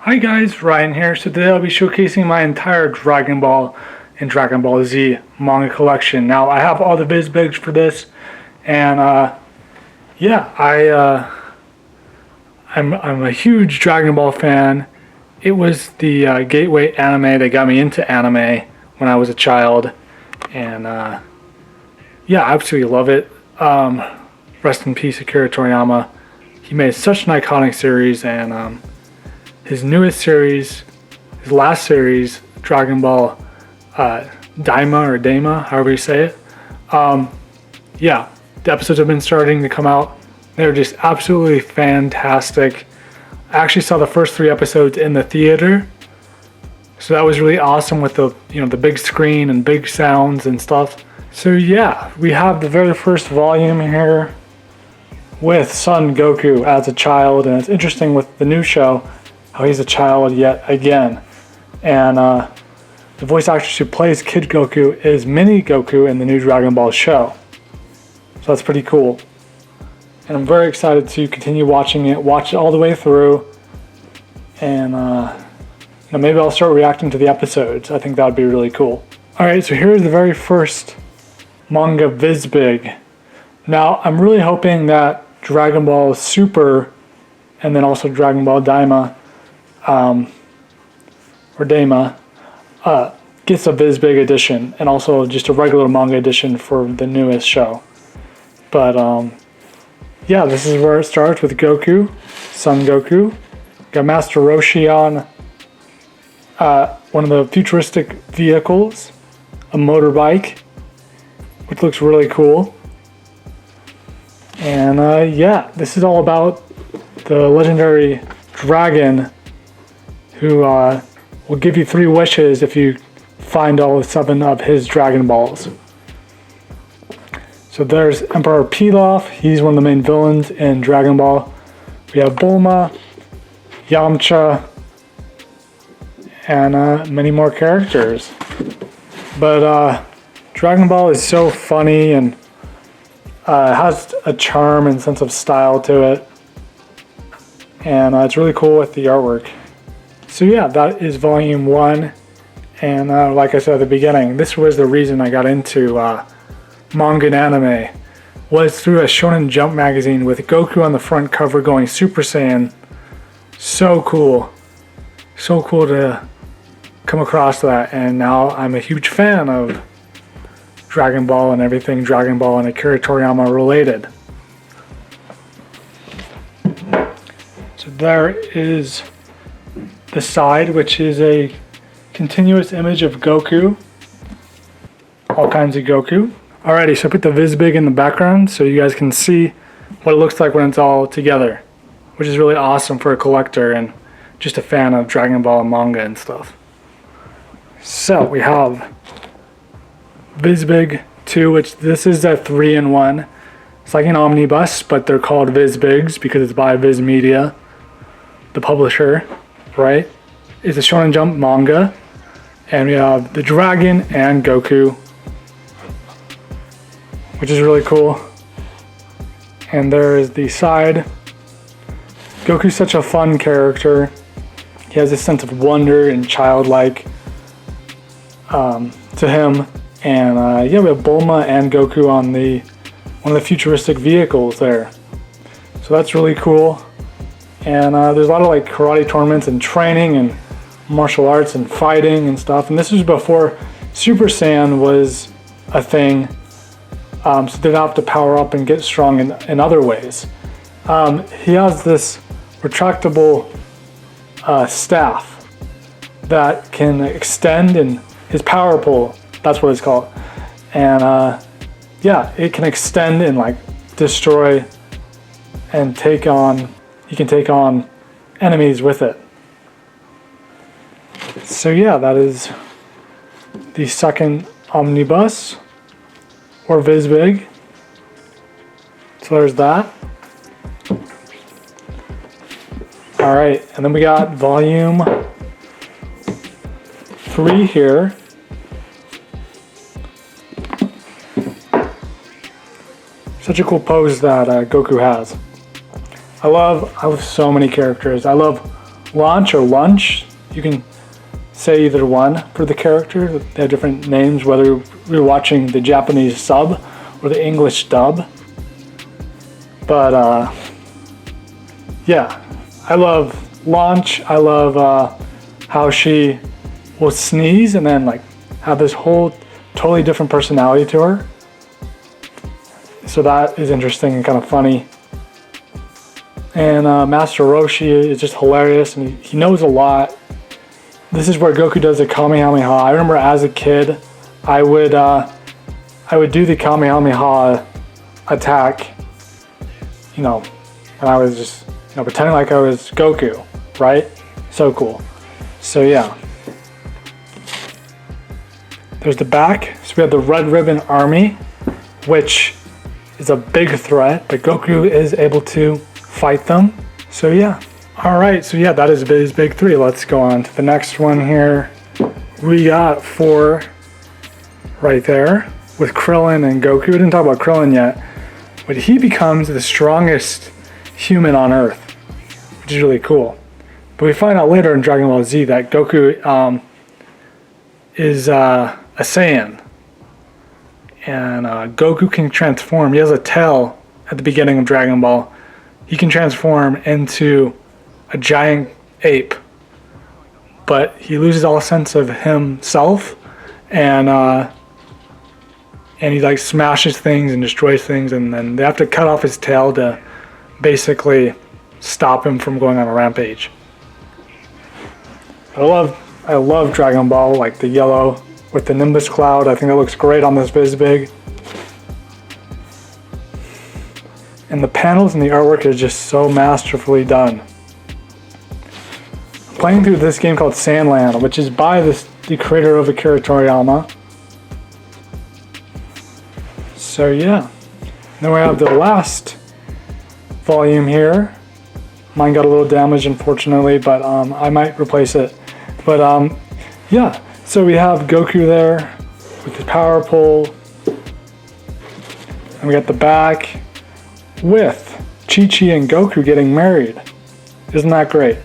Hi guys, Ryan here. So today I'll be showcasing my entire Dragon Ball and Dragon Ball Z manga collection. Now I have all the Vizbigs for this, and I'm a huge Dragon Ball fan. It was the gateway anime that got me into anime when I was a child, and I absolutely love it. Rest in peace, Akira Toriyama. He made such an iconic series, and his newest series, his last series, Dragon Ball Daima, however you say it. The episodes have been starting to come out. They're just absolutely fantastic. I actually saw the first 3 episodes in the theater, so that was really awesome with the the big screen and big sounds and stuff. So yeah, we have the very first volume here with Son Goku as a child, and it's interesting with the new show how he's a child yet again. And the voice actress who plays Kid Goku is Mini Goku in the new Dragon Ball show. So that's pretty cool. And I'm very excited to continue watching it, watch it all the way through, and maybe I'll start reacting to the episodes. I think that would be really cool. Alright, so here's the very first manga Vizbig. Now, I'm really hoping that Dragon Ball Super and then also Dragon Ball Daima gets a Vizbig edition, and also just a regular manga edition for the newest show. But this is where it starts with Goku, Son Goku. Got Master Roshi on one of the futuristic vehicles, a motorbike, which looks really cool. And this is all about the legendary dragon who will give you 3 wishes if you find all 7 of his Dragon Balls. So there's Emperor Pilaf. He's one of the main villains in Dragon Ball. We have Bulma, Yamcha, and many more characters. But Dragon Ball is so funny and has a charm and sense of style to it. And it's really cool with the artwork. So yeah, that is volume 1. And like I said at the beginning, this was the reason I got into manga and anime, was through a Shonen Jump magazine with Goku on the front cover going Super Saiyan. So cool. So cool to come across that, and now I'm a huge fan of Dragon Ball and everything Dragon Ball and Akira Toriyama related. So there is the side, which is a continuous image of Goku. All kinds of Goku. Alrighty, so I put the Vizbig in the background so you guys can see what it looks like when it's all together, which is really awesome for a collector and just a fan of Dragon Ball and manga and stuff. So we have Vizbig 2, which this is a 3-in-1. It's like an omnibus, but they're called Vizbigs because it's by Viz Media, the publisher, right? It's a Shonen Jump manga, and we have the dragon and Goku, which is really cool. And there is the side. Goku's such a fun character. He has this sense of wonder and childlike to him. And we have Bulma and Goku on one of the futuristic vehicles there. So that's really cool. And there's a lot of like karate tournaments and training and martial arts and fighting and stuff. And this was before Super Saiyan was a thing. So they didn't have to power up and get strong in other ways. He has this retractable staff that can extend, and his power pole, that's what it's called. And it can extend and like destroy and he can take on enemies with it. So yeah, that is the second omnibus, or Vizbig. So there's that. Alright, and then we got volume 3 here. Such a cool pose that Goku has. I love so many characters. I love launch or lunch. You can say either one for the character. They have different names, whether you're watching the Japanese sub or the English dub. But yeah, I love Launch. I love how she will sneeze and then like have this whole totally different personality to her. So that is interesting and kind of funny. And Master Roshi is just hilarious, and he knows a lot. This is where Goku does the Kamehameha. I remember as a kid, I would do the Kamehameha attack, you know, when I was just, you know, pretending like I was Goku, right? So cool. So yeah. There's the back. So we have the Red Ribbon Army, which is a big threat, but Goku is able to fight them. So yeah. All right, so yeah, that is Vizbig 3. Let's go on to the next one here. We got 4 right there with Krillin and Goku. We didn't talk about Krillin yet, but he becomes the strongest human on Earth, which is really cool. But we find out later in Dragon Ball Z that Goku is a Saiyan. And Goku can transform. He has a tail at the beginning of Dragon Ball. He can transform into a giant ape, but he loses all sense of himself, and he like smashes things and destroys things, and then they have to cut off his tail to basically stop him from going on a rampage. I love Dragon Ball, like the yellow with the Nimbus cloud. I think that looks great on this Vizbig. And the panels and the artwork is just so masterfully done. I'm playing through this game called Sandland, which is by the creator of Akira Toriyama. So yeah. Then we have the last volume here. Mine got a little damaged, unfortunately, but I might replace it. But yeah, so we have Goku there with the power pole. And we got the back with Chi-Chi and Goku getting married. Isn't that great?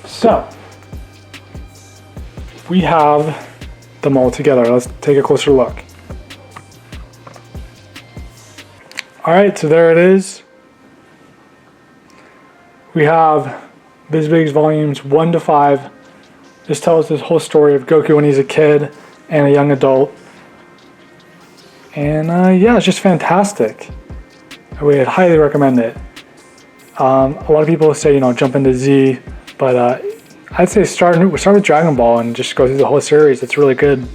So, we have them all together. Let's take a closer look. Alright, so there it is. We have Vizbig's volumes 1 to 5. This tells this whole story of Goku when he's a kid and a young adult. And yeah, it's just fantastic. I would highly recommend it. A lot of people say, you know, jump into Z, but I'd say start with Dragon Ball and just go through the whole series. It's really good.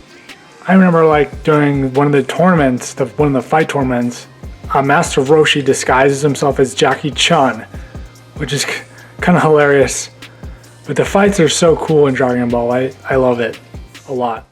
I remember like during one of the tournaments, one of the fight tournaments, Master Roshi disguises himself as Jackie Chun, which is kind of hilarious. But the fights are so cool in Dragon Ball. I love it a lot.